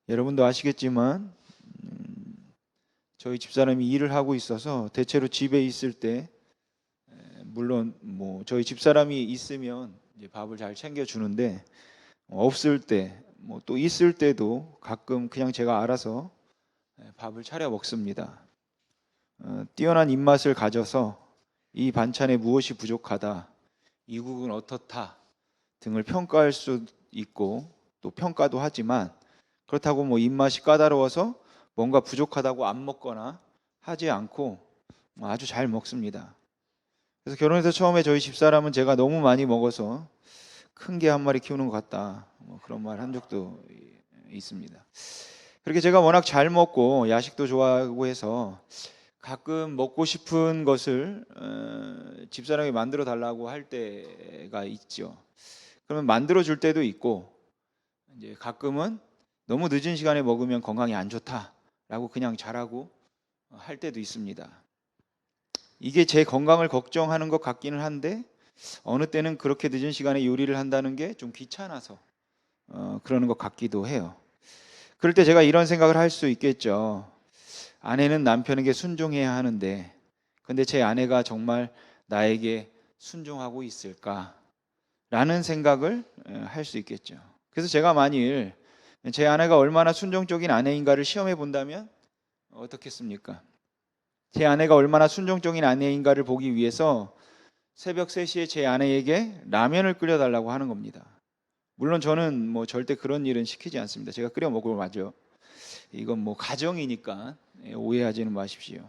여러분도 아시겠지만 저희 집사람이 일을 하고 있어서 대체로 집에 있을 때 물론 뭐 저희 집사람이 있으면 이제 밥을 잘 챙겨 주는데 없을 때 뭐 또 있을 때도 가끔 그냥 제가 알아서 밥을 차려 먹습니다. 뛰어난 입맛을 가져서 이 반찬에 무엇이 부족하다, 이 국은 어떻다 등을 평가할 수 있고 또 평가도 하지만 그렇다고 뭐 입맛이 까다로워서 뭔가 부족하다고 안 먹거나 하지 않고 아주 잘 먹습니다. 그래서 결혼해서 처음에 저희 집사람은 제가 너무 많이 먹어서 큰 개 한 마리 키우는 것 같다, 뭐 그런 말 한 적도 있습니다. 그렇게 제가 워낙 잘 먹고 야식도 좋아하고 해서 가끔 먹고 싶은 것을 집사람이 만들어 달라고 할 때가 있죠. 그러면 만들어 줄 때도 있고 이제 가끔은 너무 늦은 시간에 먹으면 건강에 안 좋다라고 그냥 자라고 할 때도 있습니다. 이게 제 건강을 걱정하는 것 같기는 한데 어느 때는 그렇게 늦은 시간에 요리를 한다는 게 좀 귀찮아서 그러는 것 같기도 해요. 그럴 때 제가 이런 생각을 할 수 있겠죠. 아내는 남편에게 순종해야 하는데 근데 제 아내가 정말 나에게 순종하고 있을까? 라는 생각을 할 수 있겠죠. 그래서 제가 만일 제 아내가 얼마나 순종적인 아내인가를 시험해 본다면 어떻겠습니까? 제 아내가 얼마나 순종적인 아내인가를 보기 위해서 새벽 3시에 제 아내에게 라면을 끓여달라고 하는 겁니다. 물론 저는 뭐 절대 그런 일은 시키지 않습니다. 제가 끓여 먹으러 마죠. 이건 뭐 가정이니까 오해하지는 마십시오.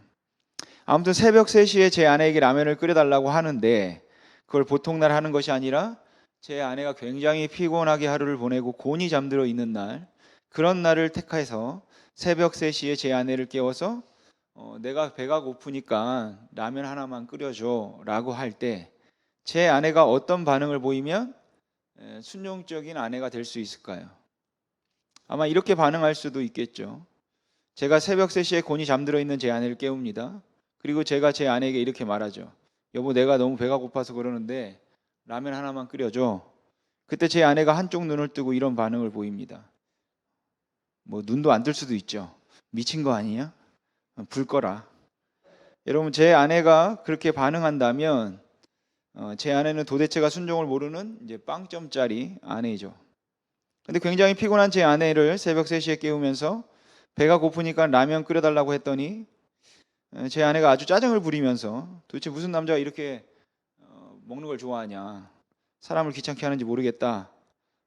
아무튼 새벽 3시에 제 아내에게 라면을 끓여달라고 하는데 그걸 보통 날 하는 것이 아니라 제 아내가 굉장히 피곤하게 하루를 보내고 곤히 잠들어 있는 날, 그런 날을 택해서 새벽 3시에 제 아내를 깨워서 내가 배가 고프니까 라면 하나만 끓여줘 라고 할 때 제 아내가 어떤 반응을 보이면 순종적인 아내가 될 수 있을까요? 아마 이렇게 반응할 수도 있겠죠. 제가 새벽 3시에 곤히 잠들어 있는 제 아내를 깨웁니다. 그리고 제가 제 아내에게 이렇게 말하죠. 여보, 내가 너무 배가 고파서 그러는데 라면 하나만 끓여줘. 그때 제 아내가 한쪽 눈을 뜨고 이런 반응을 보입니다. 뭐 눈도 안 뜰 수도 있죠. 미친 거 아니냐? 불 꺼라. 여러분, 제 아내가 그렇게 반응한다면 제 아내는 도대체가 순종을 모르는 이제 빵점짜리 아내이죠. 근데 굉장히 피곤한 제 아내를 새벽 3시에 깨우면서 배가 고프니까 라면 끓여달라고 했더니 제 아내가 아주 짜증을 부리면서 도대체 무슨 남자가 이렇게 먹는 걸 좋아하냐, 사람을 귀찮게 하는지 모르겠다,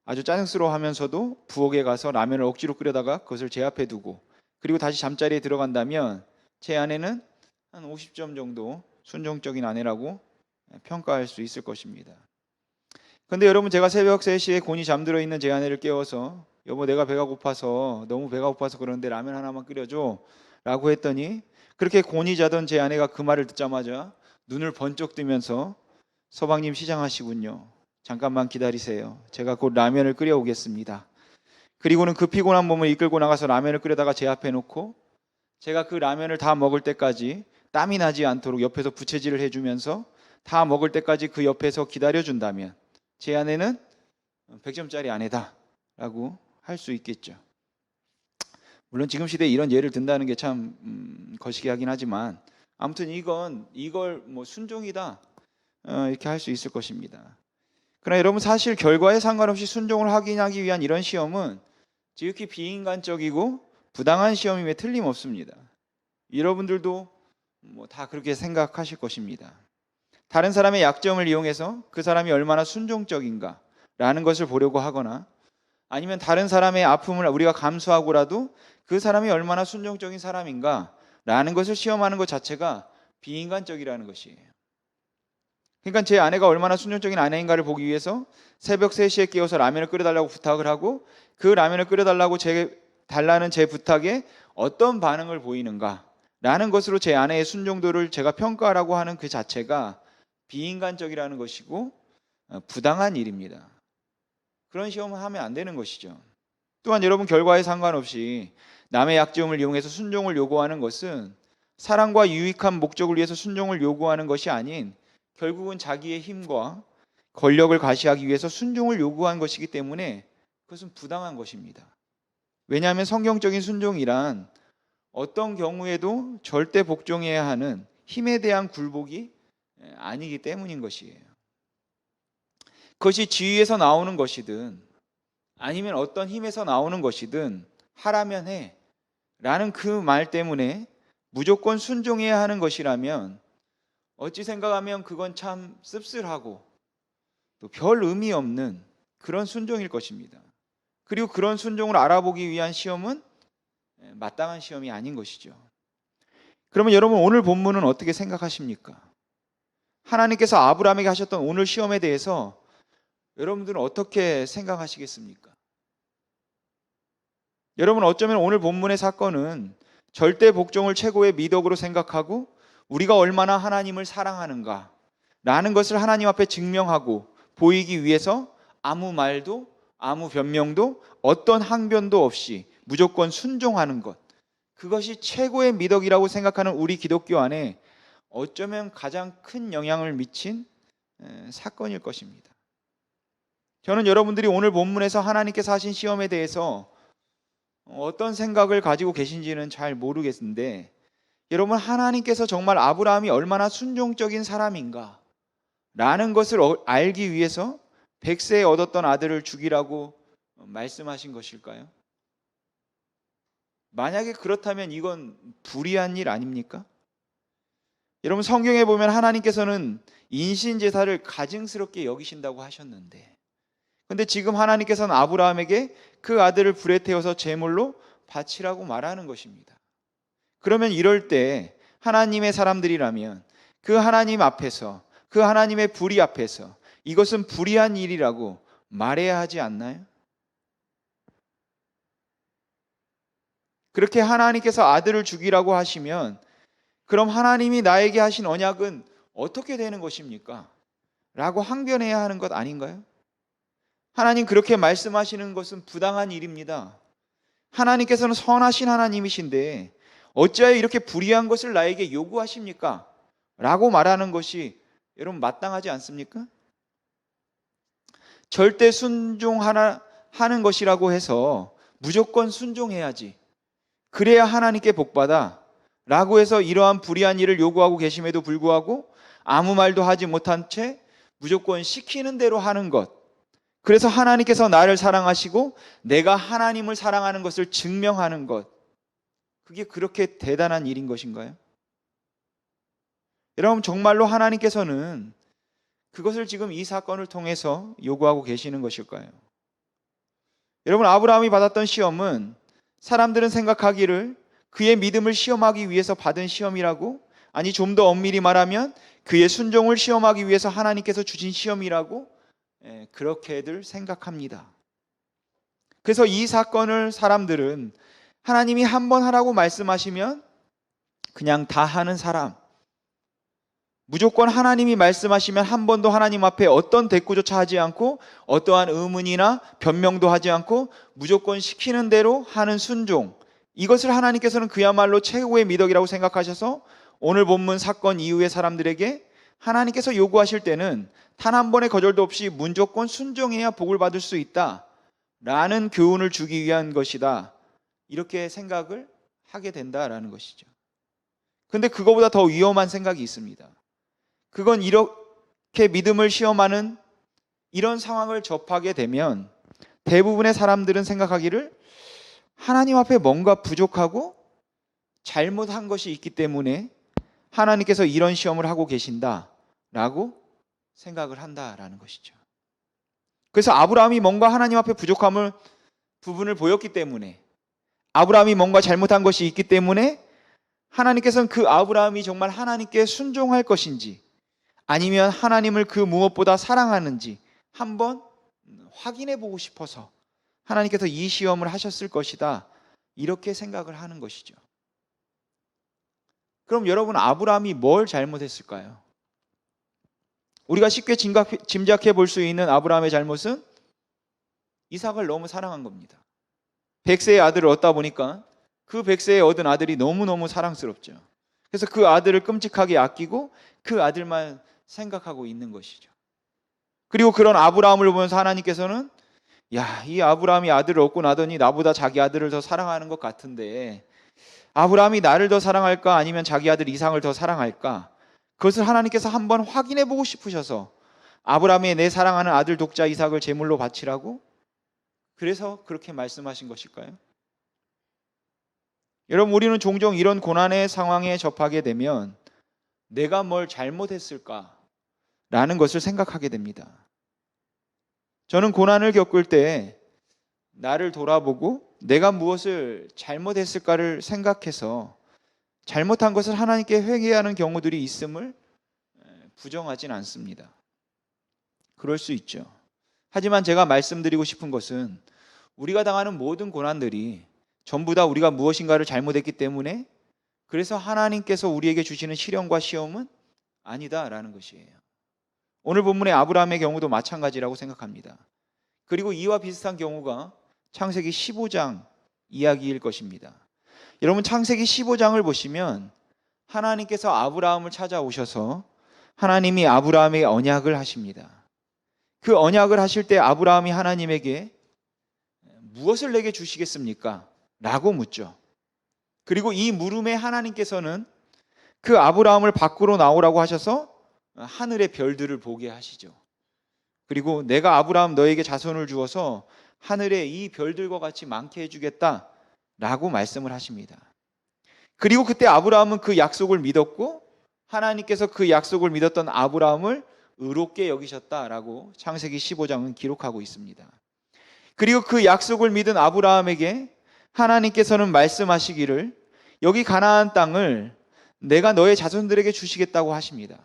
아주 짜증스러워하면서도 부엌에 가서 라면을 억지로 끓여다가 그것을 제 앞에 두고 그리고 다시 잠자리에 들어간다면 제 아내는 한 50점 정도 순종적인 아내라고 평가할 수 있을 것입니다. 근데 여러분, 제가 새벽 3시에 곤히 잠들어 있는 제 아내를 깨워서 여보, 내가 배가 고파서 너무 배가 고파서 그러는데 라면 하나만 끓여줘 라고 했더니 그렇게 곤히 자던 제 아내가 그 말을 듣자마자 눈을 번쩍 뜨면서 서방님 시장하시군요. 잠깐만 기다리세요. 제가 곧 라면을 끓여오겠습니다. 그리고는 그 피곤한 몸을 이끌고 나가서 라면을 끓여다가 제 앞에 놓고 제가 그 라면을 다 먹을 때까지 땀이 나지 않도록 옆에서 부채질을 해주면서 다 먹을 때까지 그 옆에서 기다려준다면 제 아내는 100점짜리 아내다 라고 할 수 있겠죠. 물론 지금 시대에 이런 예를 든다는 게 참 거시기하긴 하지만 아무튼 이걸 뭐 순종이다 이렇게 할 수 있을 것입니다. 그러나 여러분, 사실 결과에 상관없이 순종을 확인하기 위한 이런 시험은 지극히 비인간적이고 부당한 시험임에 틀림없습니다. 여러분들도 뭐 다 그렇게 생각하실 것입니다. 다른 사람의 약점을 이용해서 그 사람이 얼마나 순종적인가 라는 것을 보려고 하거나 아니면 다른 사람의 아픔을 우리가 감수하고라도 그 사람이 얼마나 순종적인 사람인가 라는 것을 시험하는 것 자체가 비인간적이라는 것이에요. 그러니까 제 아내가 얼마나 순종적인 아내인가를 보기 위해서 새벽 3시에 깨워서 라면을 끓여달라고 부탁을 하고 그 라면을 끓여달라고 달라는 제 부탁에 어떤 반응을 보이는가 라는 것으로 제 아내의 순종도를 제가 평가하라고 하는 그 자체가 비인간적이라는 것이고 부당한 일입니다. 그런 시험을 하면 안 되는 것이죠. 또한 여러분, 결과에 상관없이 남의 약점을 이용해서 순종을 요구하는 것은 사랑과 유익한 목적을 위해서 순종을 요구하는 것이 아닌 결국은 자기의 힘과 권력을 과시하기 위해서 순종을 요구한 것이기 때문에 그것은 부당한 것입니다. 왜냐하면 성경적인 순종이란 어떤 경우에도 절대 복종해야 하는 힘에 대한 굴복이 아니기 때문인 것이에요. 그것이 지위에서 나오는 것이든 아니면 어떤 힘에서 나오는 것이든 하라면 해 라는 그 말 때문에 무조건 순종해야 하는 것이라면 어찌 생각하면 그건 참 씁쓸하고 또 별 의미 없는 그런 순종일 것입니다. 그리고 그런 순종을 알아보기 위한 시험은 마땅한 시험이 아닌 것이죠. 그러면 여러분 오늘 본문은 어떻게 생각하십니까? 하나님께서 아브라함에게 하셨던 오늘 시험에 대해서 여러분들은 어떻게 생각하시겠습니까? 여러분 어쩌면 오늘 본문의 사건은 절대 복종을 최고의 미덕으로 생각하고 우리가 얼마나 하나님을 사랑하는가 라는 것을 하나님 앞에 증명하고 보이기 위해서 아무 말도 아무 변명도 어떤 항변도 없이 무조건 순종하는 것, 그것이 최고의 미덕이라고 생각하는 우리 기독교 안에 어쩌면 가장 큰 영향을 미친 사건일 것입니다. 저는 여러분들이 오늘 본문에서 하나님께서 하신 시험에 대해서 어떤 생각을 가지고 계신지는 잘 모르겠는데, 여러분 하나님께서 정말 아브라함이 얼마나 순종적인 사람인가 라는 것을 알기 위해서 100세에 얻었던 아들을 죽이라고 말씀하신 것일까요? 만약에 그렇다면 이건 불의한 일 아닙니까? 여러분 성경에 보면 하나님께서는 인신제사를 가증스럽게 여기신다고 하셨는데, 근데 지금 하나님께서는 아브라함에게 그 아들을 불에 태워서 제물로 바치라고 말하는 것입니다. 그러면 이럴 때 하나님의 사람들이라면 그 하나님 앞에서, 그 하나님의 불의 앞에서 이것은 불의한 일이라고 말해야 하지 않나요? 그렇게 하나님께서 아들을 죽이라고 하시면 그럼 하나님이 나에게 하신 언약은 어떻게 되는 것입니까? 라고 항변해야 하는 것 아닌가요? 하나님 그렇게 말씀하시는 것은 부당한 일입니다. 하나님께서는 선하신 하나님이신데 어찌하여 이렇게 불의한 것을 나에게 요구하십니까? 라고 말하는 것이 여러분 마땅하지 않습니까? 절대 순종하는 것이라고 해서 무조건 순종해야지, 그래야 하나님께 복받아 라고 해서 이러한 불의한 일을 요구하고 계심에도 불구하고 아무 말도 하지 못한 채 무조건 시키는 대로 하는 것, 그래서 하나님께서 나를 사랑하시고 내가 하나님을 사랑하는 것을 증명하는 것, 그게 그렇게 대단한 일인 것인가요? 여러분 정말로 하나님께서는 그것을 지금 이 사건을 통해서 요구하고 계시는 것일까요? 여러분 아브라함이 받았던 시험은 사람들은 생각하기를 그의 믿음을 시험하기 위해서 받은 시험이라고, 아니 좀 더 엄밀히 말하면 그의 순종을 시험하기 위해서 하나님께서 주신 시험이라고 그렇게들 생각합니다. 그래서 이 사건을 사람들은 하나님이 한 번 하라고 말씀하시면 그냥 다 하는 사람, 무조건 하나님이 말씀하시면 한 번도 하나님 앞에 어떤 대꾸조차 하지 않고 어떠한 의문이나 변명도 하지 않고 무조건 시키는 대로 하는 순종, 이것을 하나님께서는 그야말로 최고의 미덕이라고 생각하셔서 오늘 본문 사건 이후의 사람들에게 하나님께서 요구하실 때는 단 한 번의 거절도 없이 무조건 순종해야 복을 받을 수 있다 라는 교훈을 주기 위한 것이다, 이렇게 생각을 하게 된다라는 것이죠. 근데 그거보다 더 위험한 생각이 있습니다. 그건 이렇게 믿음을 시험하는 이런 상황을 접하게 되면 대부분의 사람들은 생각하기를 하나님 앞에 뭔가 부족하고 잘못한 것이 있기 때문에 하나님께서 이런 시험을 하고 계신다라고 생각을 한다라는 것이죠. 그래서 아브라함이 뭔가 하나님 앞에 부분을 보였기 때문에, 아브라함이 뭔가 잘못한 것이 있기 때문에 하나님께서는 그 아브라함이 정말 하나님께 순종할 것인지 아니면 하나님을 그 무엇보다 사랑하는지 한번 확인해 보고 싶어서 하나님께서 이 시험을 하셨을 것이다, 이렇게 생각을 하는 것이죠. 그럼 여러분 아브라함이 뭘 잘못했을까요? 우리가 쉽게 짐작해 볼 수 있는 아브라함의 잘못은 이삭을 너무 사랑한 겁니다. 100세의 아들을 얻다 보니까 그 100세에 얻은 아들이 너무너무 사랑스럽죠. 그래서 그 아들을 끔찍하게 아끼고 그 아들만 생각하고 있는 것이죠. 그리고 그런 아브라함을 보면서 하나님께서는 야, 이 아브라함이 아들을 얻고 나더니 나보다 자기 아들을 더 사랑하는 것 같은데 아브라함이 나를 더 사랑할까 아니면 자기 아들 이삭을 더 사랑할까? 그것을 하나님께서 한번 확인해 보고 싶으셔서 아브라함이 내 사랑하는 아들 독자 이삭을 제물로 바치라고? 그래서 그렇게 말씀하신 것일까요? 여러분, 우리는 종종 이런 고난의 상황에 접하게 되면 내가 뭘 잘못했을까? 라는 것을 생각하게 됩니다. 저는 고난을 겪을 때 나를 돌아보고 내가 무엇을 잘못했을까를 생각해서 잘못한 것을 하나님께 회개하는 경우들이 있음을 부정하진 않습니다. 그럴 수 있죠. 하지만 제가 말씀드리고 싶은 것은 우리가 당하는 모든 고난들이 전부 다 우리가 무엇인가를 잘못했기 때문에 그래서 하나님께서 우리에게 주시는 시련과 시험은 아니다라는 것이에요. 오늘 본문의 아브라함의 경우도 마찬가지라고 생각합니다. 그리고 이와 비슷한 경우가 창세기 15장 이야기일 것입니다. 여러분, 창세기 15장을 보시면 하나님께서 아브라함을 찾아오셔서 하나님이 아브라함에게 언약을 하십니다. 그 언약을 하실 때 아브라함이 하나님에게 무엇을 내게 주시겠습니까? 라고 묻죠. 그리고 이 물음에 하나님께서는 그 아브라함을 밖으로 나오라고 하셔서 하늘의 별들을 보게 하시죠. 그리고 내가 아브라함 너에게 자손을 주어서 하늘에 이 별들과 같이 많게 해주겠다 라고 말씀을 하십니다. 그리고 그때 아브라함은 그 약속을 믿었고 하나님께서 그 약속을 믿었던 아브라함을 의롭게 여기셨다라고 창세기 15장은 기록하고 있습니다. 그리고 그 약속을 믿은 아브라함에게 하나님께서는 말씀하시기를 여기 가나안 땅을 내가 너의 자손들에게 주시겠다고 하십니다.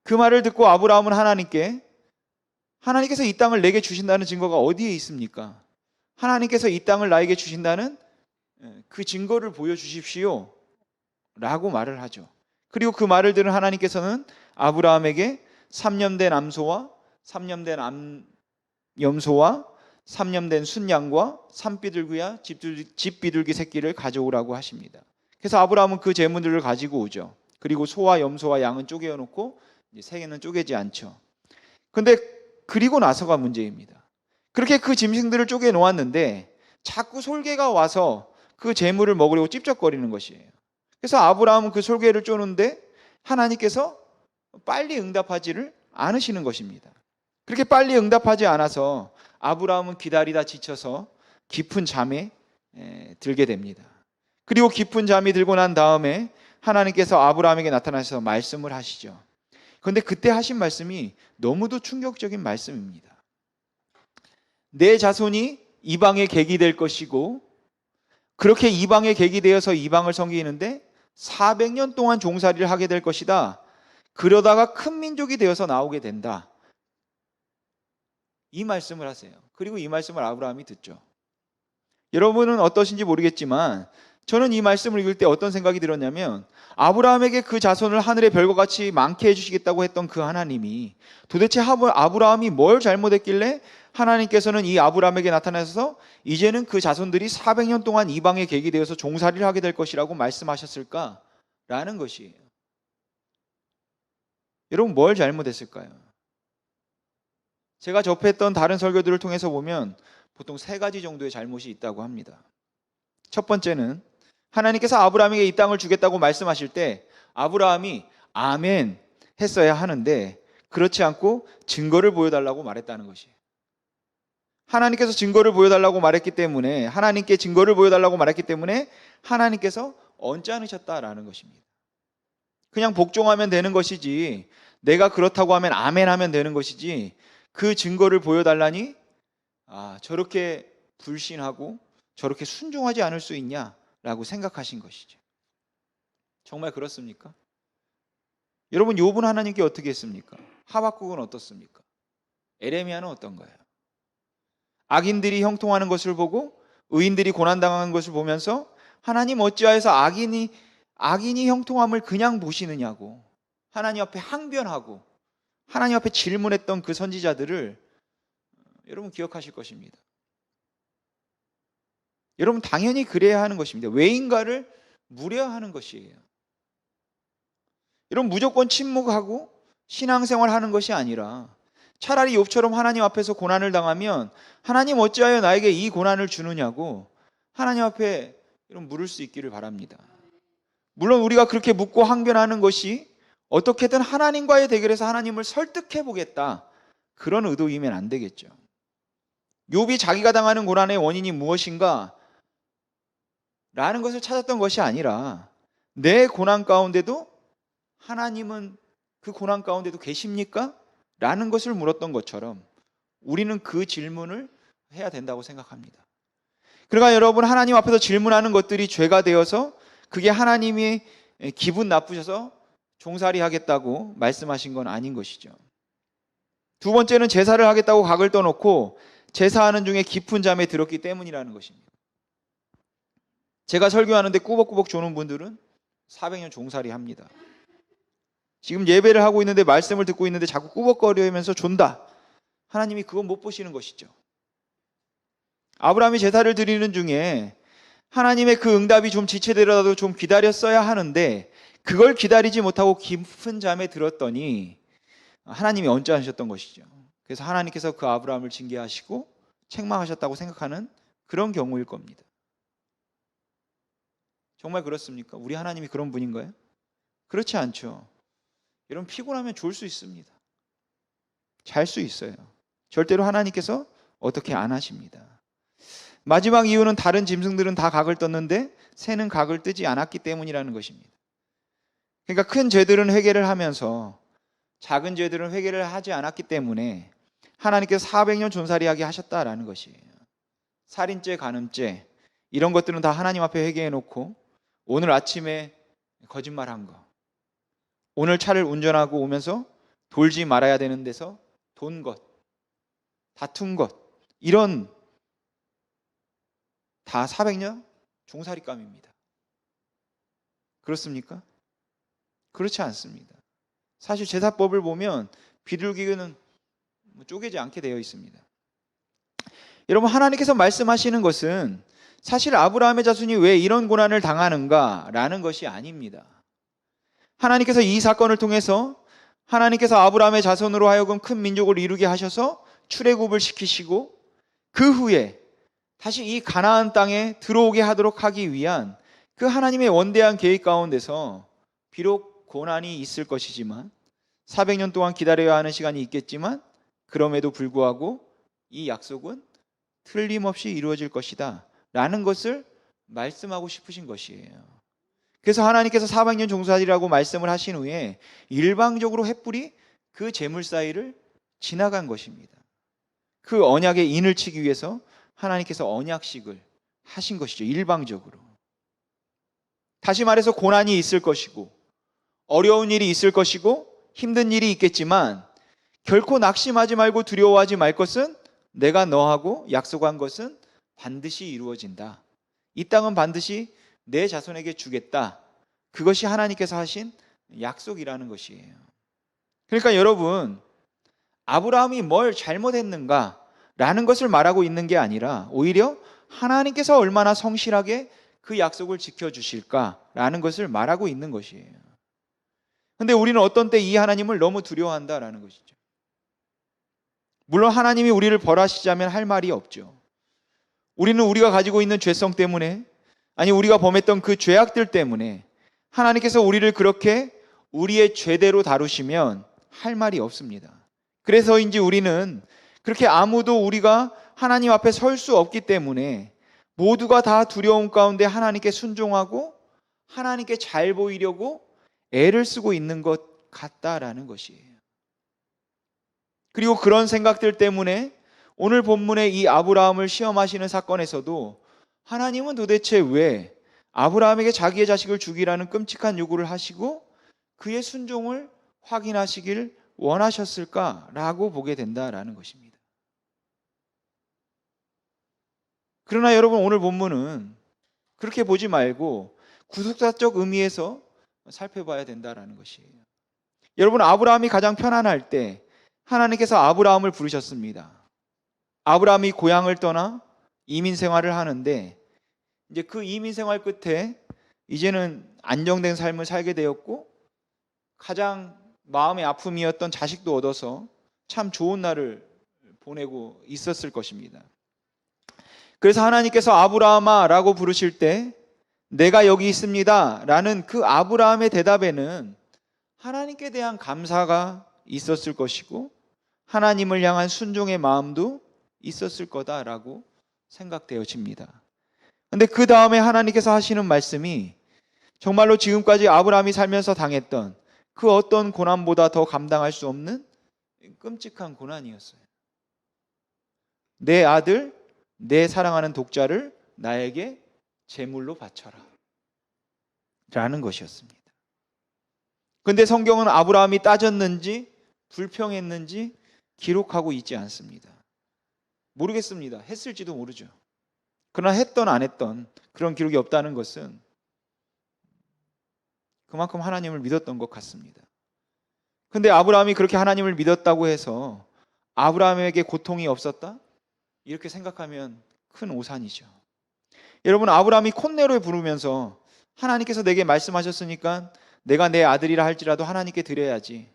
그 말을 듣고 아브라함은 하나님께서 이 땅을 내게 주신다는 증거가 어디에 있습니까? 하나님께서 이 땅을 나에게 주신다는 그 증거를 보여주십시오 라고 말을 하죠. 그리고 그 말을 들은 하나님께서는 아브라함에게 3년 된 암소와 3년 된 염소와 3년 된 순양과 산비둘기와 집비둘기 새끼를 가져오라고 하십니다. 그래서 아브라함은 그 제물들을 가지고 오죠. 그리고 소와 염소와 양은 쪼개어 놓고 새는 쪼개지 않죠. 근데 그리고 나서가 문제입니다. 그렇게 그 짐승들을 쪼개 놓았는데 자꾸 솔개가 와서 그 제물을 먹으려고 찝쩍거리는 것이에요. 그래서 아브라함은 그 솔개를 쪼는데 하나님께서 빨리 응답하지를 않으시는 것입니다. 그렇게 빨리 응답하지 않아서 아브라함은 기다리다 지쳐서 깊은 잠에 들게 됩니다. 그리고 깊은 잠이 들고 난 다음에 하나님께서 아브라함에게 나타나셔서 말씀을 하시죠. 그런데 그때 하신 말씀이 너무도 충격적인 말씀입니다. 내 자손이 이방의 객이 될 것이고 그렇게 이방의 객이 되어서 이방을 섬기는데 400년 동안 종살이를 하게 될 것이다. 그러다가 큰 민족이 되어서 나오게 된다. 이 말씀을 하세요. 그리고 이 말씀을 아브라함이 듣죠. 여러분은 어떠신지 모르겠지만 저는 이 말씀을 읽을 때 어떤 생각이 들었냐면 아브라함에게 그 자손을 하늘의 별과 같이 많게 해주시겠다고 했던 그 하나님이 도대체 아브라함이 뭘 잘못했길래 하나님께서는 이 아브라함에게 나타나셔서 이제는 그 자손들이 400년 동안 이방의 객이 되어서 종살이를 하게 될 것이라고 말씀하셨을까라는 것이에요. 여러분, 뭘 잘못했을까요? 제가 접했던 다른 설교들을 통해서 보면 보통 3가지 정도의 잘못이 있다고 합니다. 첫 번째는 하나님께서 아브라함에게 이 땅을 주겠다고 말씀하실 때 아브라함이 아멘 했어야 하는데 그렇지 않고 증거를 보여달라고 말했다는 것이에요. 하나님께서 증거를 보여달라고 말했기 때문에 하나님께 증거를 보여달라고 말했기 때문에 하나님께서 언짢으셨다라는 것입니다. 그냥 복종하면 되는 것이지 내가 그렇다고 하면 아멘 하면 되는 것이지 그 증거를 보여달라니 저렇게 불신하고 저렇게 순종하지 않을 수 있냐라고 생각하신 것이죠. 정말 그렇습니까? 여러분, 욥은 하나님께 어떻게 했습니까? 하박국은 어떻습니까? 에레미야는 어떤가요? 악인들이 형통하는 것을 보고 의인들이 고난당하는 것을 보면서 하나님 어찌하여서 악인이 형통함을 그냥 보시느냐고 하나님 앞에 항변하고 하나님 앞에 질문했던 그 선지자들을 여러분 기억하실 것입니다. 여러분, 당연히 그래야 하는 것입니다. 왜인가를 물어야 하는 것이에요. 여러분, 무조건 침묵하고 신앙생활 하는 것이 아니라 차라리 욥처럼 하나님 앞에서 고난을 당하면 하나님 어찌하여 나에게 이 고난을 주느냐고 하나님 앞에 이런 물을 수 있기를 바랍니다. 물론 우리가 그렇게 묻고 항변하는 것이 어떻게든 하나님과의 대결에서 하나님을 설득해 보겠다, 그런 의도이면 안 되겠죠. 욥이 자기가 당하는 고난의 원인이 무엇인가 라는 것을 찾았던 것이 아니라 내 고난 가운데도 하나님은 그 고난 가운데도 계십니까? 라는 것을 물었던 것처럼 우리는 그 질문을 해야 된다고 생각합니다. 그러니까 여러분, 하나님 앞에서 질문하는 것들이 죄가 되어서 그게 하나님이 기분 나쁘셔서 종살이 하겠다고 말씀하신 건 아닌 것이죠. 두 번째는 제사를 하겠다고 각을 떠놓고 제사하는 중에 깊은 잠에 들었기 때문이라는 것입니다. 제가 설교하는데 꾸벅꾸벅 조는 분들은 400년 종살이 합니다. 지금 예배를 하고 있는데 말씀을 듣고 있는데 자꾸 꾸벅거리면서 존다. 하나님이 그건 못 보시는 것이죠. 아브라함이 제사를 드리는 중에 하나님의 그 응답이 좀 지체되더라도 좀 기다렸어야 하는데 그걸 기다리지 못하고 깊은 잠에 들었더니 하나님이 언짢으셨던 것이죠. 그래서 하나님께서 그 아브라함을 징계하시고 책망하셨다고 생각하는 그런 경우일 겁니다. 정말 그렇습니까? 우리 하나님이 그런 분인가요? 그렇지 않죠. 여러분, 피곤하면 졸 수 있습니다. 잘 수 있어요. 절대로 하나님께서 어떻게 안 하십니다. 마지막 이유는 다른 짐승들은 다 각을 떴는데 새는 각을 뜨지 않았기 때문이라는 것입니다. 그러니까 큰 죄들은 회개를 하면서 작은 죄들은 회개를 하지 않았기 때문에 하나님께서 400년 존살이하게 하셨다라는 것이에요. 살인죄, 간음죄 이런 것들은 다 하나님 앞에 회개해 놓고 오늘 아침에 거짓말한 거, 오늘 차를 운전하고 오면서 돌지 말아야 되는 데서 돈 것, 다툰 것, 이런 다 400년 종살이감입니다. 그렇습니까? 그렇지 않습니다. 사실 제사법을 보면 비둘기는 쪼개지 않게 되어 있습니다. 여러분, 하나님께서 말씀하시는 것은 사실 아브라함의 자손이 왜 이런 고난을 당하는가라는 것이 아닙니다. 하나님께서 이 사건을 통해서 하나님께서 아브라함의 자손으로 하여금 큰 민족을 이루게 하셔서 출애굽을 시키시고 그 후에 다시 이 가나안 땅에 들어오게 하도록 하기 위한 그 하나님의 원대한 계획 가운데서 비록 고난이 있을 것이지만 400년 동안 기다려야 하는 시간이 있겠지만 그럼에도 불구하고 이 약속은 틀림없이 이루어질 것이다 라는 것을 말씀하고 싶으신 것이에요. 그래서 하나님께서 400년 종살이라고 말씀을 하신 후에 일방적으로 횃불이 그 제물 사이를 지나간 것입니다. 그 언약에 인을 치기 위해서 하나님께서 언약식을 하신 것이죠. 일방적으로. 다시 말해서 고난이 있을 것이고 어려운 일이 있을 것이고 힘든 일이 있겠지만 결코 낙심하지 말고 두려워하지 말 것은 내가 너하고 약속한 것은 반드시 이루어진다. 이 땅은 반드시 내 자손에게 주겠다. 그것이 하나님께서 하신 약속이라는 것이에요. 그러니까 여러분, 아브라함이 뭘 잘못했는가 라는 것을 말하고 있는 게 아니라 오히려 하나님께서 얼마나 성실하게 그 약속을 지켜주실까라는 것을 말하고 있는 것이에요. 근데 우리는 어떤 때 이 하나님을 너무 두려워한다라는 것이죠. 물론 하나님이 우리를 벌하시자면 할 말이 없죠. 우리는 우리가 가지고 있는 죄성 때문에, 아니 우리가 범했던 그 죄악들 때문에 하나님께서 우리를 그렇게 우리의 죄대로 다루시면 할 말이 없습니다. 그래서인지 우리는 그렇게 아무도 우리가 하나님 앞에 설 수 없기 때문에 모두가 다 두려움 가운데 하나님께 순종하고 하나님께 잘 보이려고 애를 쓰고 있는 것 같다라는 것이에요. 그리고 그런 생각들 때문에 오늘 본문의 이 아브라함을 시험하시는 사건에서도 하나님은 도대체 왜 아브라함에게 자기의 자식을 죽이라는 끔찍한 요구를 하시고 그의 순종을 확인하시길 원하셨을까라고 보게 된다라는 것입니다. 그러나 여러분, 오늘 본문은 그렇게 보지 말고 구속사적 의미에서 살펴봐야 된다라는 것이에요. 여러분, 아브라함이 가장 편안할 때 하나님께서 아브라함을 부르셨습니다. 아브라함이 고향을 떠나 이민 생활을 하는데 이제 그 이민 생활 끝에 이제는 안정된 삶을 살게 되었고 가장 마음의 아픔이었던 자식도 얻어서 참 좋은 날을 보내고 있었을 것입니다. 그래서 하나님께서 아브라함아라고 부르실 때 내가 여기 있습니다 라는 그 아브라함의 대답에는 하나님께 대한 감사가 있었을 것이고 하나님을 향한 순종의 마음도 있었을 거다라고 생각되어집니다. 근데 그 다음에 하나님께서 하시는 말씀이 정말로 지금까지 아브라함이 살면서 당했던 그 어떤 고난보다 더 감당할 수 없는 끔찍한 고난이었어요. 내 아들, 내 사랑하는 독자를 나에게 제물로 바쳐라 라는 것이었습니다. 근데 성경은 아브라함이 따졌는지 불평했는지 기록하고 있지 않습니다. 모르겠습니다. 했을지도 모르죠. 그러나 했던 안 했던 그런 기록이 없다는 것은 그만큼 하나님을 믿었던 것 같습니다. 근데 아브라함이 그렇게 하나님을 믿었다고 해서 아브라함에게 고통이 없었다? 이렇게 생각하면 큰 오산이죠. 여러분, 아브라함이 콧내로 부르면서 하나님께서 내게 말씀하셨으니까 내가 내 아들이라 할지라도 하나님께 드려야지,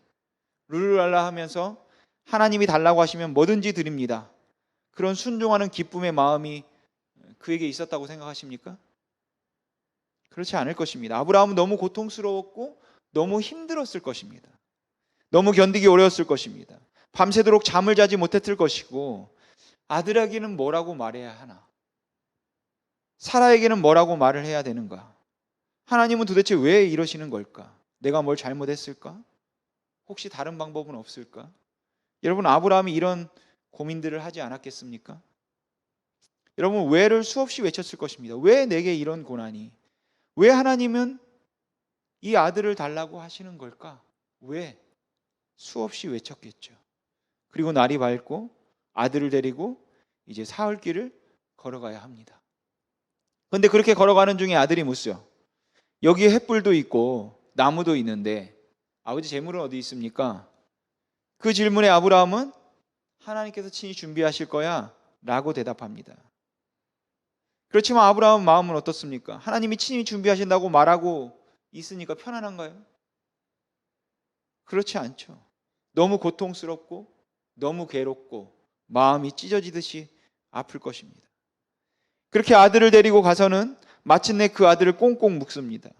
룰루랄라 하면서 하나님이 달라고 하시면 뭐든지 드립니다, 그런 순종하는 기쁨의 마음이 그에게 있었다고 생각하십니까? 그렇지 않을 것입니다. 아브라함은 너무 고통스러웠고 너무 힘들었을 것입니다. 너무 견디기 어려웠을 것입니다. 밤새도록 잠을 자지 못했을 것이고 아들에게는 뭐라고 말해야 하나? 사라에게는 뭐라고 말을 해야 되는가? 하나님은 도대체 왜 이러시는 걸까? 내가 뭘 잘못했을까? 혹시 다른 방법은 없을까? 여러분, 아브라함이 이런 고민들을 하지 않았겠습니까? 여러분, 왜를 수없이 외쳤을 것입니다. 왜 내게 이런 고난이? 왜 하나님은 이 아들을 달라고 하시는 걸까? 왜? 수없이 외쳤겠죠. 그리고 날이 밝고 아들을 데리고 이제 사흘길을 걸어가야 합니다. 그런데 그렇게 걸어가는 중에 아들이 묻죠. 여기에 횃불도 있고 나무도 있는데 아버지, 재물은 어디 있습니까? 그 질문에 아브라함은 하나님께서 친히 준비하실 거야 라고 대답합니다. 그렇지만 아브라함 마음은 어떻습니까? 하나님이 친히 준비하신다고 말하고 있으니까 편안한가요? 그렇지 않죠. 너무 고통스럽고 너무 괴롭고 마음이 찢어지듯이 아플 것입니다. 그렇게 아들을 데리고 가서는 마침내 그 아들을 꽁꽁 묶습니다.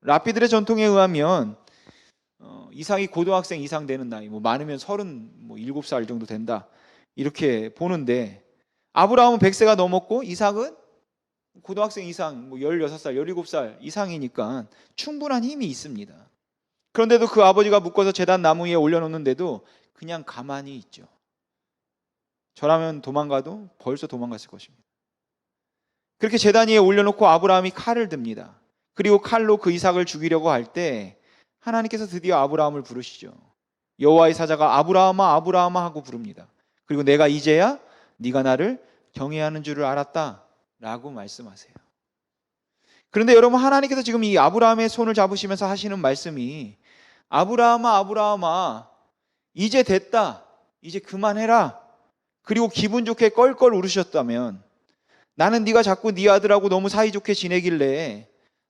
랍비들의 전통에 의하면 이삭이 고등학생 이상 되는 나이, 많으면 37살 정도 된다, 이렇게 보는데 아브라함은 100세가 넘었고 이삭은 고등학생 이상 16살, 17살 이상이니까 충분한 힘이 있습니다. 그런데도 그 아버지가 묶어서 제단 나무 위에 올려놓는데도 그냥 가만히 있죠. 저라면 도망가도 벌써 도망갔을 것입니다. 그렇게 제단 위에 올려놓고 아브라함이 칼을 듭니다. 그리고 칼로 그 이삭을 죽이려고 할 때 하나님께서 드디어 아브라함을 부르시죠. 여호와의 사자가 아브라함아 아브라함아 하고 부릅니다. 그리고 내가 이제야 네가 나를 경외하는 줄을 알았다 라고 말씀하세요. 그런데 여러분, 하나님께서 지금 이 아브라함의 손을 잡으시면서 하시는 말씀이 아브라함아 아브라함아 이제 됐다, 이제 그만해라, 그리고 기분 좋게 껄껄 울으셨다면, 나는 네가 자꾸 네 아들하고 너무 사이좋게 지내길래,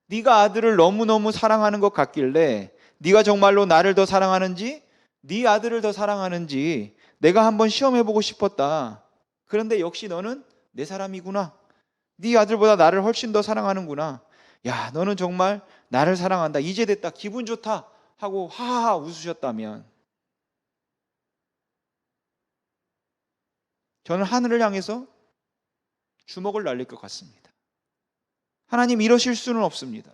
네가 아들을 너무너무 사랑하는 것 같길래 네가 정말로 나를 더 사랑하는지 네 아들을 더 사랑하는지 내가 한번 시험해보고 싶었다. 그런데 역시 너는 내 사람이구나. 네 아들보다 나를 훨씬 더 사랑하는구나. 야, 너는 정말 나를 사랑한다. 이제 됐다. 기분 좋다 하고 하하하 웃으셨다면, 저는 하늘을 향해서 주먹을 날릴 것 같습니다. 하나님, 이러실 수는 없습니다.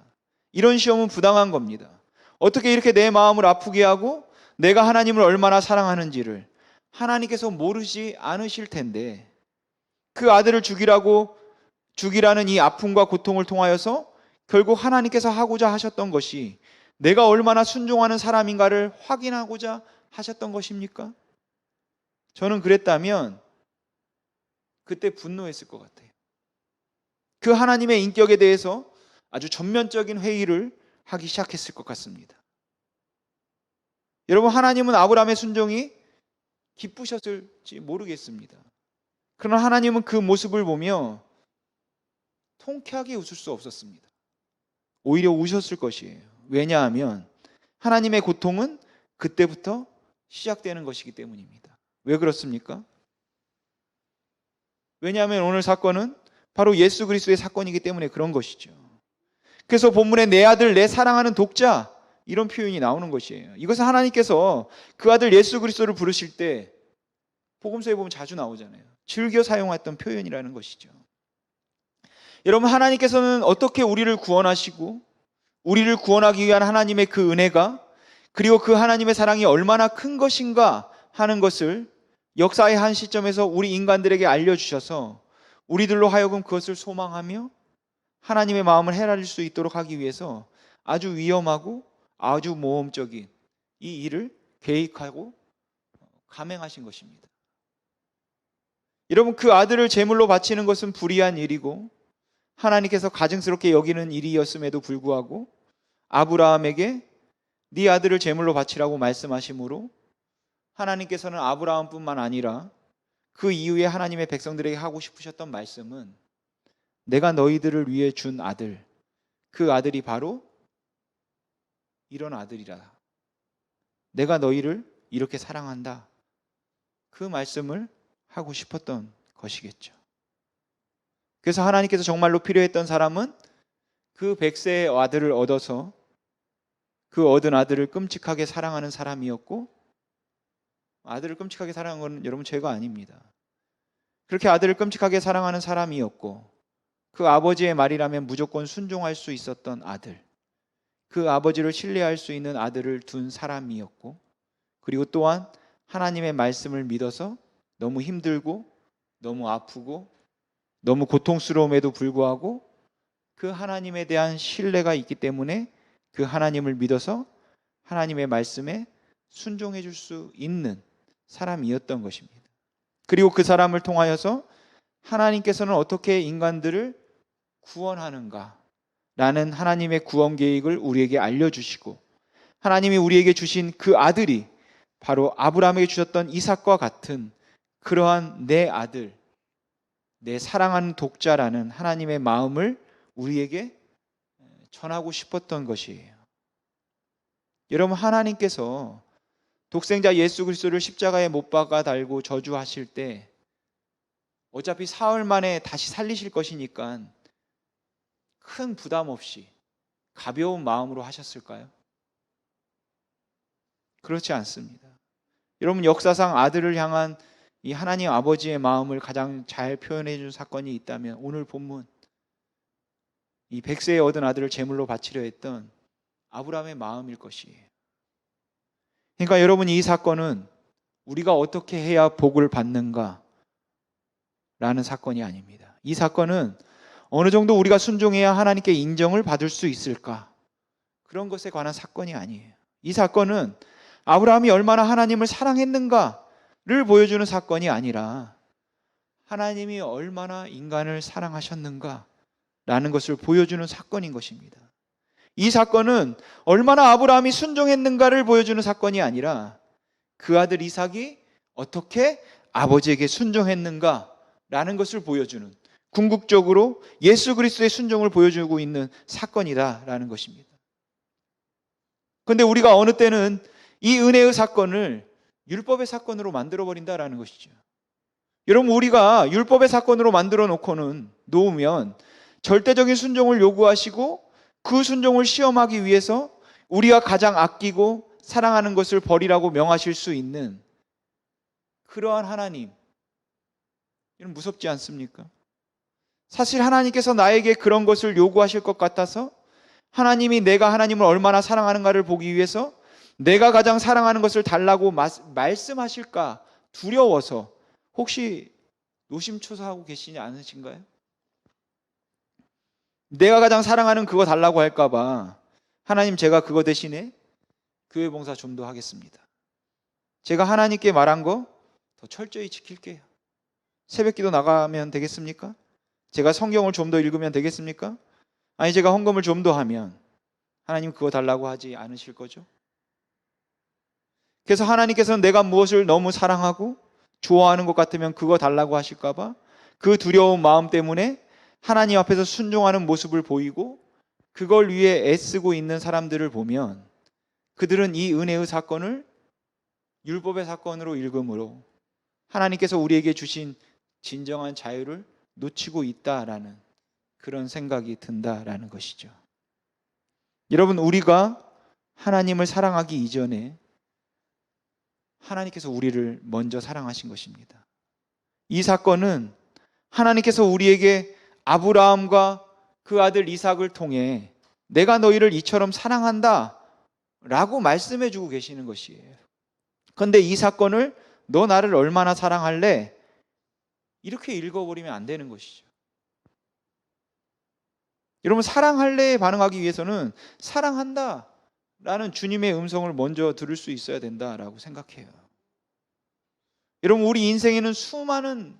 이런 시험은 부당한 겁니다. 어떻게 이렇게 내 마음을 아프게 하고 내가 하나님을 얼마나 사랑하는지를 하나님께서 모르지 않으실 텐데, 그 아들을 죽이라는 이 아픔과 고통을 통하여서 결국 하나님께서 하고자 하셨던 것이 내가 얼마나 순종하는 사람인가를 확인하고자 하셨던 것입니까? 저는 그랬다면 그때 분노했을 것 같아요. 그 하나님의 인격에 대해서 아주 전면적인 회의를 하기 시작했을 것 같습니다. 여러분, 하나님은 아브라함의 순종이 기쁘셨을지 모르겠습니다. 그러나 하나님은 그 모습을 보며 통쾌하게 웃을 수 없었습니다. 오히려 우셨을 것이에요. 왜냐하면 하나님의 고통은 그때부터 시작되는 것이기 때문입니다. 왜 그렇습니까? 왜냐하면 오늘 사건은 바로 예수 그리스도의 사건이기 때문에 그런 것이죠. 그래서 본문에 내 아들, 내 사랑하는 독자, 이런 표현이 나오는 것이에요. 이것은 하나님께서 그 아들 예수 그리스도를 부르실 때 복음서에 보면 자주 나오잖아요. 즐겨 사용했던 표현이라는 것이죠. 여러분, 하나님께서는 어떻게 우리를 구원하시고 우리를 구원하기 위한 하나님의 그 은혜가, 그리고 그 하나님의 사랑이 얼마나 큰 것인가 하는 것을 역사의 한 시점에서 우리 인간들에게 알려주셔서 우리들로 하여금 그것을 소망하며 하나님의 마음을 헤아릴 수 있도록 하기 위해서 아주 위험하고 아주 모험적인 이 일을 계획하고 감행하신 것입니다. 여러분, 그 아들을 제물로 바치는 것은 불의한 일이고 하나님께서 가증스럽게 여기는 일이었음에도 불구하고 아브라함에게 네 아들을 제물로 바치라고 말씀하시므로 하나님께서는 아브라함뿐만 아니라 그 이후에 하나님의 백성들에게 하고 싶으셨던 말씀은 내가 너희들을 위해 준 아들, 그 아들이 바로 이런 아들이라. 내가 너희를 이렇게 사랑한다. 그 말씀을 하고 싶었던 것이겠죠. 그래서 하나님께서 정말로 필요했던 사람은 그 100세의 아들을 얻어서 그 얻은 아들을 끔찍하게 사랑하는 사람이었고, 아들을 끔찍하게 사랑하는 건 여러분 죄가 아닙니다. 그렇게 아들을 끔찍하게 사랑하는 사람이었고, 그 아버지의 말이라면 무조건 순종할 수 있었던 아들, 그 아버지를 신뢰할 수 있는 아들을 둔 사람이었고, 그리고 또한 하나님의 말씀을 믿어서 너무 힘들고 너무 아프고 너무 고통스러움에도 불구하고 그 하나님에 대한 신뢰가 있기 때문에 그 하나님을 믿어서 하나님의 말씀에 순종해 줄 수 있는 사람이었던 것입니다. 그리고 그 사람을 통하여서 하나님께서는 어떻게 인간들을 구원하는가 라는 하나님의 구원 계획을 우리에게 알려주시고, 하나님이 우리에게 주신 그 아들이 바로 아브라함에게 주셨던 이삭과 같은 그러한 내 아들, 내 사랑하는 독자라는 하나님의 마음을 우리에게 전하고 싶었던 것이에요. 여러분, 하나님께서 독생자 예수 그리스도를 십자가에 못 박아 달고 저주하실 때 어차피 사흘 만에 다시 살리실 것이니까 큰 부담 없이 가벼운 마음으로 하셨을까요? 그렇지 않습니다. 여러분, 역사상 아들을 향한 이 하나님 아버지의 마음을 가장 잘 표현해 준 사건이 있다면 오늘 본문 이 100세에 얻은 아들을 제물로 바치려 했던 아브라함의 마음일 것이에요. 그러니까 여러분, 이 사건은 우리가 어떻게 해야 복을 받는가 라는 사건이 아닙니다. 이 사건은 어느 정도 우리가 순종해야 하나님께 인정을 받을 수 있을까, 그런 것에 관한 사건이 아니에요. 이 사건은 아브라함이 얼마나 하나님을 사랑했는가를 보여주는 사건이 아니라 하나님이 얼마나 인간을 사랑하셨는가라는 것을 보여주는 사건인 것입니다. 이 사건은 얼마나 아브라함이 순종했는가를 보여주는 사건이 아니라 그 아들 이삭이 어떻게 아버지에게 순종했는가라는 것을 보여주는, 궁극적으로 예수 그리스도의 순종을 보여주고 있는 사건이다라는 것입니다. 그런데 우리가 어느 때는 이 은혜의 사건을 율법의 사건으로 만들어버린다라는 것이죠. 여러분, 우리가 율법의 사건으로 만들어 놓으면 절대적인 순종을 요구하시고 그 순종을 시험하기 위해서 우리가 가장 아끼고 사랑하는 것을 버리라고 명하실 수 있는 그러한 하나님, 이런 무섭지 않습니까? 사실 하나님께서 나에게 그런 것을 요구하실 것 같아서 하나님이 내가 하나님을 얼마나 사랑하는가를 보기 위해서 내가 가장 사랑하는 것을 달라고 말씀하실까 두려워서 혹시 노심초사하고 계시지 않으신가요? 내가 가장 사랑하는 그거 달라고 할까 봐 하나님, 제가 그거 대신에 교회 봉사 좀 더 하겠습니다. 제가 하나님께 말한 거 더 철저히 지킬게요. 새벽기도 나가면 되겠습니까? 제가 성경을 좀 더 읽으면 되겠습니까? 아니, 제가 헌금을 좀 더 하면 하나님 그거 달라고 하지 않으실 거죠? 그래서 하나님께서는 내가 무엇을 너무 사랑하고 좋아하는 것 같으면 그거 달라고 하실까 봐 그 두려운 마음 때문에 하나님 앞에서 순종하는 모습을 보이고 그걸 위해 애쓰고 있는 사람들을 보면 그들은 이 은혜의 사건을 율법의 사건으로 읽음으로 하나님께서 우리에게 주신 진정한 자유를 놓치고 있다라는 그런 생각이 든다라는 것이죠. 여러분, 우리가 하나님을 사랑하기 이전에 하나님께서 우리를 먼저 사랑하신 것입니다. 이 사건은 하나님께서 우리에게 아브라함과 그 아들 이삭을 통해 내가 너희를 이처럼 사랑한다 라고 말씀해 주고 계시는 것이에요. 그런데 이 사건을 너 나를 얼마나 사랑할래? 이렇게 읽어버리면 안 되는 것이죠. 여러분, 사랑할래에 반응하기 위해서는 사랑한다 라는 주님의 음성을 먼저 들을 수 있어야 된다라고 생각해요. 여러분, 우리 인생에는 수많은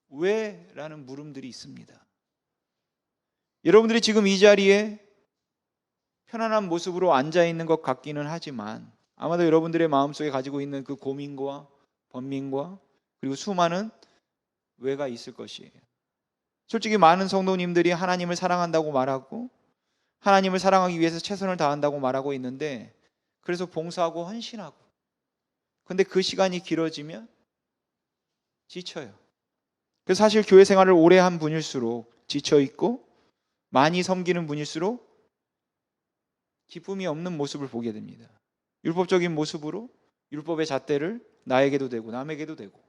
왜? 라는 물음들이 있습니다. 여러분들이 지금 이 자리에 편안한 모습으로 앉아 있는 것 같기는 하지만 아마도 여러분들의 마음속에 가지고 있는 그 고민과 번민과 그리고 수많은 왜가 있을 것이에요. 솔직히 많은 성도님들이 하나님을 사랑한다고 말하고 하나님을 사랑하기 위해서 최선을 다한다고 말하고 있는데, 그래서 봉사하고 헌신하고, 근데 그 시간이 길어지면 지쳐요. 그래서 사실 교회 생활을 오래 한 분일수록 지쳐있고 많이 섬기는 분일수록 기쁨이 없는 모습을 보게 됩니다. 율법적인 모습으로 율법의 잣대를 나에게도 되고 남에게도 되고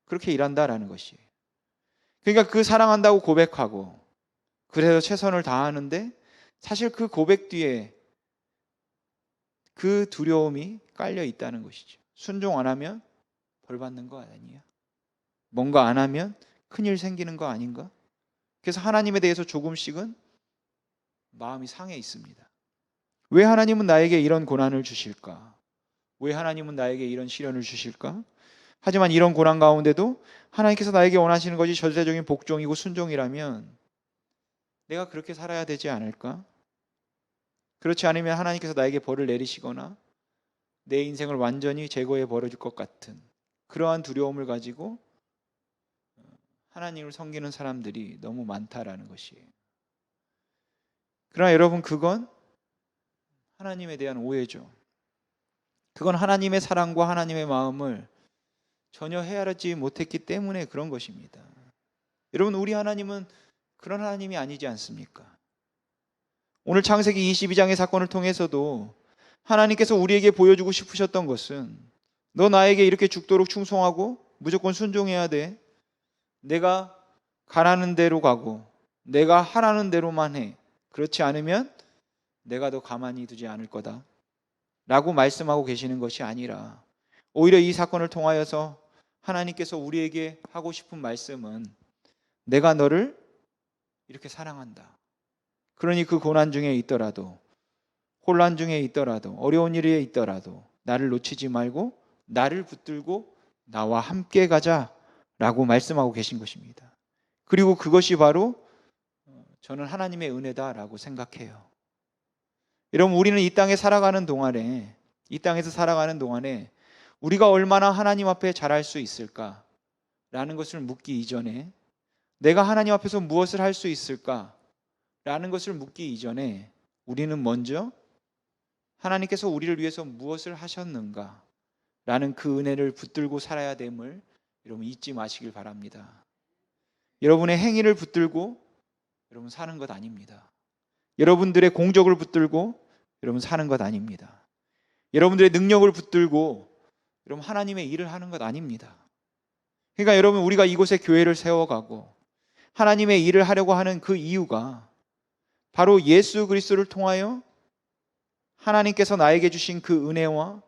그렇게 일한다라는 것이에요. 그러니까 그 사랑한다고 고백하고 그래서 최선을 다하는데 사실 그 고백 뒤에 그 두려움이 깔려 있다는 것이죠. 순종 안 하면 벌 받는 거 아니야? 뭔가 안 하면 큰일 생기는 거 아닌가? 그래서 하나님에 대해서 조금씩은 마음이 상해 있습니다. 왜 하나님은 나에게 이런 고난을 주실까? 왜 하나님은 나에게 이런 시련을 주실까? 하지만 이런 고난 가운데도 하나님께서 나에게 원하시는 것이 절대적인 복종이고 순종이라면 내가 그렇게 살아야 되지 않을까? 그렇지 않으면 하나님께서 나에게 벌을 내리시거나 내 인생을 완전히 제거해 버릴 것 같은 그러한 두려움을 가지고 하나님을 섬기는 사람들이 너무 많다라는 것이에요. 그러나 여러분, 그건 하나님에 대한 오해죠. 그건 하나님의 사랑과 하나님의 마음을 전혀 헤아리지 못했기 때문에 그런 것입니다. 여러분, 우리 하나님은 그런 하나님이 아니지 않습니까? 오늘 창세기 22장의 사건을 통해서도 하나님께서 우리에게 보여주고 싶으셨던 것은 너 나에게 이렇게 죽도록 충성하고 무조건 순종해야 돼. 내가 가라는 대로 가고 내가 하라는 대로만 해. 그렇지 않으면 내가 너 가만히 두지 않을 거다 라고 말씀하고 계시는 것이 아니라 오히려 이 사건을 통하여서 하나님께서 우리에게 하고 싶은 말씀은 내가 너를 이렇게 사랑한다. 그러니 그 고난 중에 있더라도 혼란 중에 있더라도 어려운 일에 있더라도 나를 놓치지 말고 나를 붙들고 나와 함께 가자라고 말씀하고 계신 것입니다. 그리고 그것이 바로 저는 하나님의 은혜다라고 생각해요. 여러분, 우리는 이 땅에서 살아가는 동안에 우리가 얼마나 하나님 앞에 잘할 수 있을까라는 것을 묻기 이전에 내가 하나님 앞에서 무엇을 할 수 있을까라는 것을 묻기 이전에 우리는 먼저 하나님께서 우리를 위해서 무엇을 하셨는가라는 그 은혜를 붙들고 살아야 됨을 여러분 잊지 마시길 바랍니다. 여러분의 행위를 붙들고 여러분 사는 것 아닙니다. 여러분들의 공적을 붙들고 여러분 사는 것 아닙니다. 여러분들의 능력을 붙들고 여러분 하나님의 일을 하는 것 아닙니다. 그러니까 여러분, 우리가 이곳에 교회를 세워가고 하나님의 일을 하려고 하는 그 이유가 바로 예수 그리스도를 통하여 하나님께서 나에게 주신 그 은혜와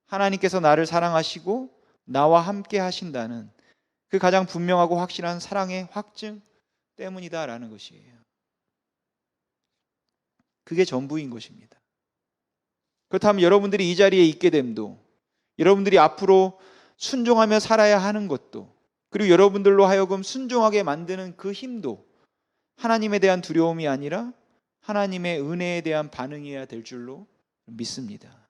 하나님께서 나를 사랑하시고 나와 함께 하신다는 그 가장 분명하고 확실한 사랑의 확증 때문이다라는 것이에요. 그게 전부인 것입니다. 그렇다면 여러분들이 이 자리에 있게 됨도, 여러분들이 앞으로 순종하며 살아야 하는 것도, 그리고 여러분들로 하여금 순종하게 만드는 그 힘도 하나님에 대한 두려움이 아니라 하나님의 은혜에 대한 반응이어야 될 줄로 믿습니다.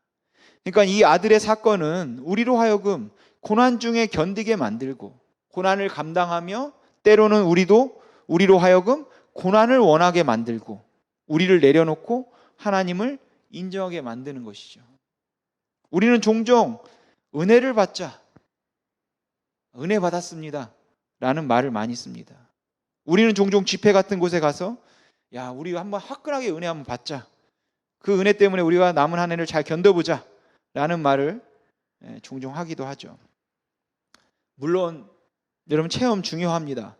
그러니까 이 아들의 사건은 우리로 하여금 고난 중에 견디게 만들고 고난을 감당하며 때로는 우리로 하여금 고난을 원하게 만들고 우리를 내려놓고 하나님을 인정하게 만드는 것이죠. 우리는 종종 은혜를 받자, 은혜 받았습니다 라는 말을 많이 씁니다. 우리는 종종 집회 같은 곳에 가서 야, 우리 한번 화끈하게 은혜 한번 받자, 그 은혜 때문에 우리가 남은 한 해를 잘 견뎌보자 라는 말을 종종 하기도 하죠. 물론 여러분, 체험 중요합니다.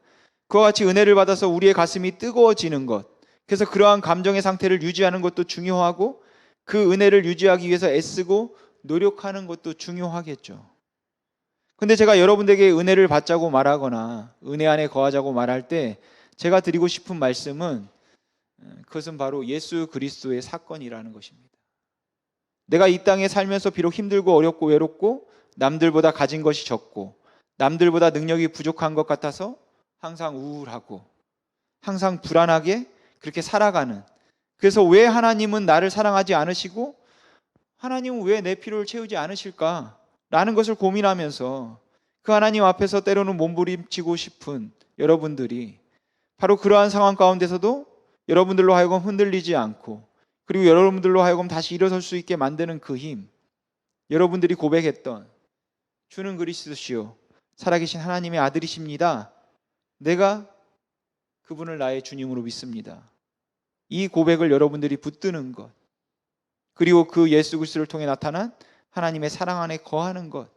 그와 같이 은혜를 받아서 우리의 가슴이 뜨거워지는 것, 그래서 그러한 감정의 상태를 유지하는 것도 중요하고, 그 은혜를 유지하기 위해서 애쓰고 노력하는 것도 중요하겠죠. 근데 제가 여러분들에게 은혜를 받자고 말하거나 은혜 안에 거하자고 말할 때 제가 드리고 싶은 말씀은, 그것은 바로 예수 그리스도의 사건이라는 것입니다. 내가 이 땅에 살면서 비록 힘들고 어렵고 외롭고 남들보다 가진 것이 적고 남들보다 능력이 부족한 것 같아서 항상 우울하고 항상 불안하게 그렇게 살아가는, 그래서 왜 하나님은 나를 사랑하지 않으시고 하나님은 왜 내 필요를 채우지 않으실까 라는 것을 고민하면서 그 하나님 앞에서 때로는 몸부림치고 싶은 여러분들이, 바로 그러한 상황 가운데서도 여러분들로 하여금 흔들리지 않고, 그리고 여러분들로 하여금 다시 일어설 수 있게 만드는 그 힘, 여러분들이 고백했던 주는 그리스도시요 살아계신 하나님의 아들이십니다, 내가 그분을 나의 주님으로 믿습니다, 이 고백을 여러분들이 붙드는 것, 그리고 그 예수 그리스도를 통해 나타난 하나님의 사랑 안에 거하는 것,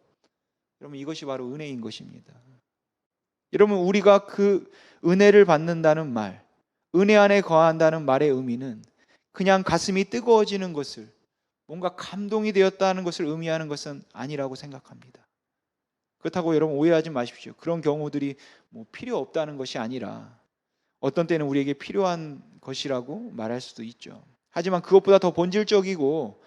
여러분, 이것이 바로 은혜인 것입니다. 여러분, 우리가 그 은혜를 받는다는 말, 은혜 안에 거한다는 말의 의미는 그냥 가슴이 뜨거워지는 것을, 뭔가 감동이 되었다는 것을 의미하는 것은 아니라고 생각합니다. 그렇다고 여러분 오해하지 마십시오. 그런 경우들이 필요 없다는 것이 아니라 어떤 때는 우리에게 필요한 것이라고 말할 수도 있죠. 하지만 그것보다 더 본질적이고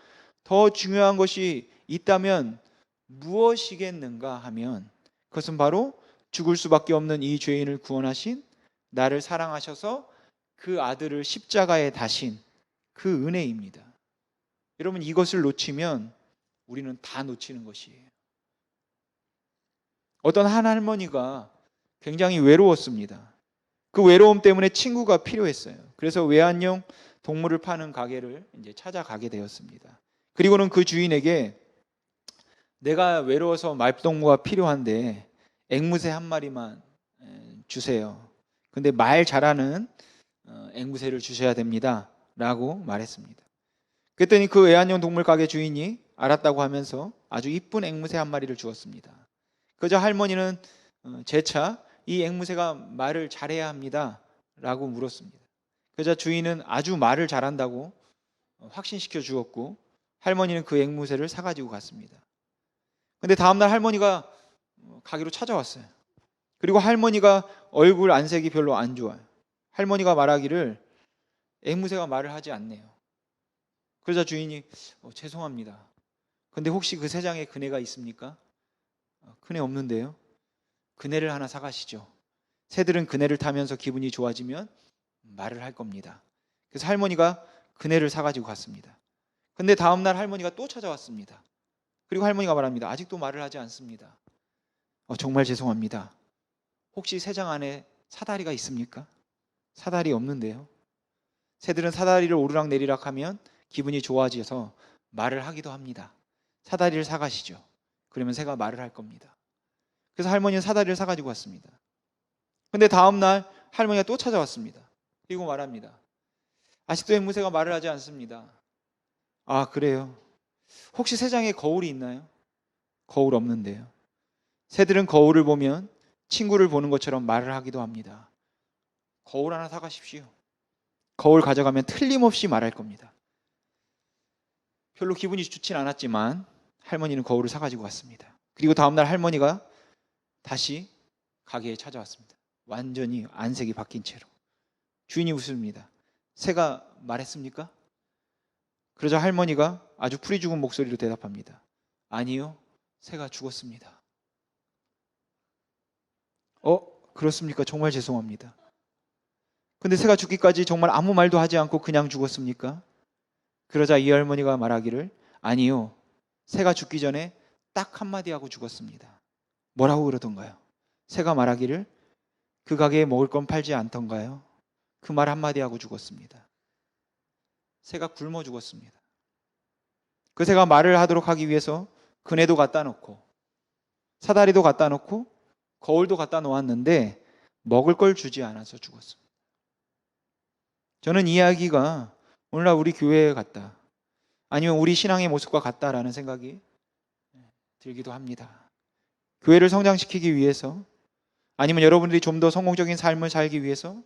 더 중요한 것이 있다면 무엇이겠는가 하면, 그것은 바로 죽을 수밖에 없는 이 죄인을 구원하신, 나를 사랑하셔서 그 아들을 십자가에 다신 그 은혜입니다. 여러분, 이것을 놓치면 우리는 다 놓치는 것이에요. 어떤 한 할머니가 굉장히 외로웠습니다. 그 외로움 때문에 친구가 필요했어요. 그래서 외환용 동물을 파는 가게를 이제 찾아가게 되었습니다. 그리고는 그 주인에게 내가 외로워서 말동무가 필요한데 앵무새 한 마리만 주세요. 근데 말 잘하는 앵무새를 주셔야 됩니다 라고 말했습니다. 그랬더니 그 애완용 동물 가게 주인이 알았다고 하면서 아주 이쁜 앵무새 한 마리를 주었습니다. 그저 할머니는 재차 이 앵무새가 말을 잘해야 합니다 라고 물었습니다. 그저 주인은 아주 말을 잘한다고 확신시켜 주었고, 할머니는 그 앵무새를 사가지고 갔습니다. 근데 다음날 할머니가 가게로 찾아왔어요. 그리고 할머니가 얼굴 안색이 별로 안 좋아요. 할머니가 말하기를 앵무새가 말을 하지 않네요. 그러자 주인이 죄송합니다. 근데 혹시 그 새장에 그네가 있습니까? 그네 없는데요. 그네를 하나 사가시죠. 새들은 그네를 타면서 기분이 좋아지면 말을 할 겁니다. 그래서 할머니가 그네를 사가지고 갔습니다. 근데 다음날 할머니가 또 찾아왔습니다. 그리고 할머니가 말합니다. 아직도 말을 하지 않습니다. 정말 죄송합니다. 혹시 새장 안에 사다리가 있습니까? 사다리 없는데요. 새들은 사다리를 오르락 내리락 하면 기분이 좋아져서 말을 하기도 합니다. 사다리를 사가시죠. 그러면 새가 말을 할 겁니다. 그래서 할머니는 사다리를 사가지고 왔습니다. 근데 다음날 할머니가 또 찾아왔습니다. 그리고 말합니다. 아직도 앵무새가 말을 하지 않습니다. 아, 그래요? 혹시 새장에 거울이 있나요? 거울 없는데요. 새들은 거울을 보면 친구를 보는 것처럼 말을 하기도 합니다. 거울 하나 사가십시오. 거울 가져가면 틀림없이 말할 겁니다. 별로 기분이 좋진 않았지만 할머니는 거울을 사가지고 왔습니다. 그리고 다음날 할머니가 다시 가게에 찾아왔습니다. 완전히 안색이 바뀐 채로. 주인이 웃습니다. 새가 말했습니까? 그러자 할머니가 아주 풀이 죽은 목소리로 대답합니다. 아니요, 새가 죽었습니다. 그렇습니까? 정말 죄송합니다. 근데 새가 죽기까지 정말 아무 말도 하지 않고 그냥 죽었습니까? 그러자 이 할머니가 말하기를 아니요, 새가 죽기 전에 딱 한마디 하고 죽었습니다. 뭐라고 그러던가요? 새가 말하기를 그 가게에 먹을 건 팔지 않던가요? 그 말 한마디 하고 죽었습니다. 새가 굶어 죽었습니다. 그 새가 말을 하도록 하기 위해서 그네도 갖다 놓고 사다리도 갖다 놓고 거울도 갖다 놓았는데 먹을 걸 주지 않아서 죽었습니다. 저는 이 이야기가 오늘날 우리 교회에 같다, 아니면 우리 신앙의 모습과 같다라는 생각이 들기도 합니다. 교회를 성장시키기 위해서, 아니면 여러분들이 좀 더 성공적인 삶을 살기 위해서,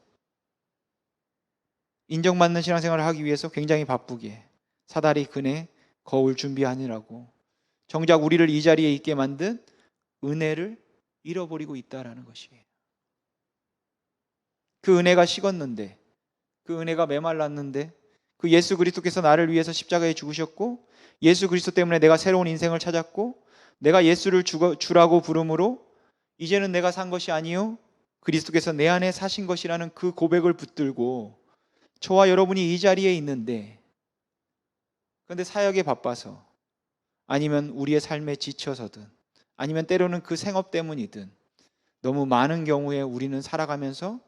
인정받는 신앙생활을 하기 위해서 굉장히 바쁘게 사다리, 그네, 거울 준비하느라고 정작 우리를 이 자리에 있게 만든 은혜를 잃어버리고 있다라는 것이에요. 그 은혜가 식었는데, 그 은혜가 메말랐는데, 그 예수 그리스도께서 나를 위해서 십자가에 죽으셨고, 예수 그리스도 때문에 내가 새로운 인생을 찾았고, 내가 예수를 주라고 부름으로 이제는 내가 산 것이 아니요 그리스도께서 내 안에 사신 것이라는 그 고백을 붙들고 저와 여러분이 이 자리에 있는데, 그런데 사역에 바빠서, 아니면 우리의 삶에 지쳐서든, 아니면 때로는 그 생업 때문이든 너무 많은 경우에 우리는 살아가면서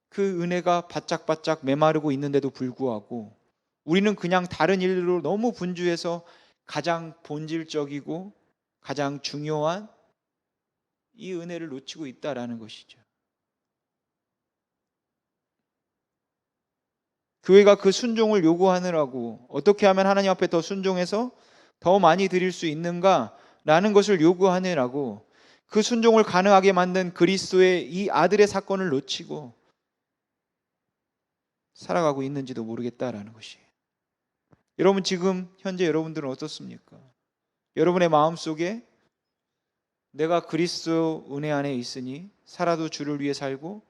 그 은혜가 바짝바짝 메마르고 있는데도 불구하고 우리는 그냥 다른 일로 너무 분주해서 가장 본질적이고 가장 중요한 이 은혜를 놓치고 있다라는 것이죠. 교회가 그 순종을 요구하느라고 어떻게 하면 하나님 앞에 더 순종해서 더 많이 드릴 수 있는가라는 것을 요구하느라고 그 순종을 가능하게 만든 그리스도의 이 아들의 사건을 놓치고 살아가고 있는지도 모르겠다라는 것이에요. 여러분, 지금 현재 여러분들은 어떻습니까? 여러분의 마음속에 내가 그리스도 은혜 안에 있으니 살아도 주를 위해 살고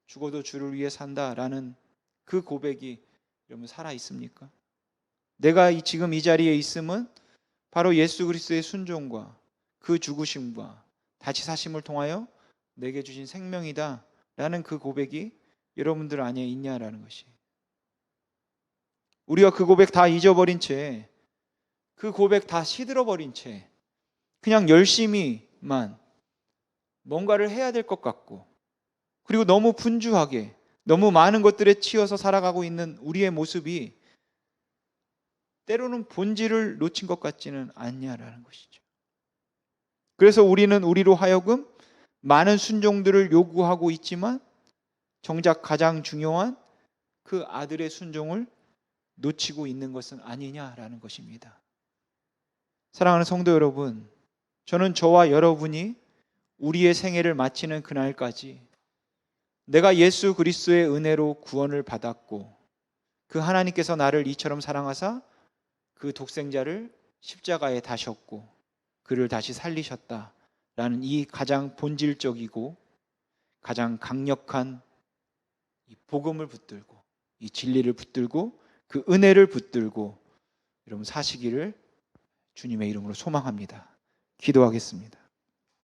죽어도 주를 위해 산다라는 그 고백이 여러분 살아 있습니까? 내가 지금 이 자리에 있음은 바로 예수 그리스도의 순종과 그 죽으심과 다시 사심을 통하여 내게 주신 생명이다 라는 그 고백이 여러분들 안에 있냐라는 것이, 우리가 그 고백 다 잊어버린 채, 그 고백 다 시들어버린 채 그냥 열심히만 뭔가를 해야 될 것 같고, 그리고 너무 분주하게 너무 많은 것들에 치여서 살아가고 있는 우리의 모습이 때로는 본질을 놓친 것 같지는 않냐라는 것이죠. 그래서 우리는 우리로 하여금 많은 순종들을 요구하고 있지만 정작 가장 중요한 그 아들의 순종을 놓치고 있는 것은 아니냐라는 것입니다. 사랑하는 성도 여러분, 저는 저와 여러분이 우리의 생애를 마치는 그날까지 내가 예수 그리스도의 은혜로 구원을 받았고 그 하나님께서 나를 이처럼 사랑하사 그 독생자를 십자가에 다셨고 그를 다시 살리셨다라는 이 가장 본질적이고 가장 강력한 이 복음을 붙들고, 이 진리를 붙들고, 그 은혜를 붙들고 여러분 사시기를 주님의 이름으로 소망합니다. 기도하겠습니다.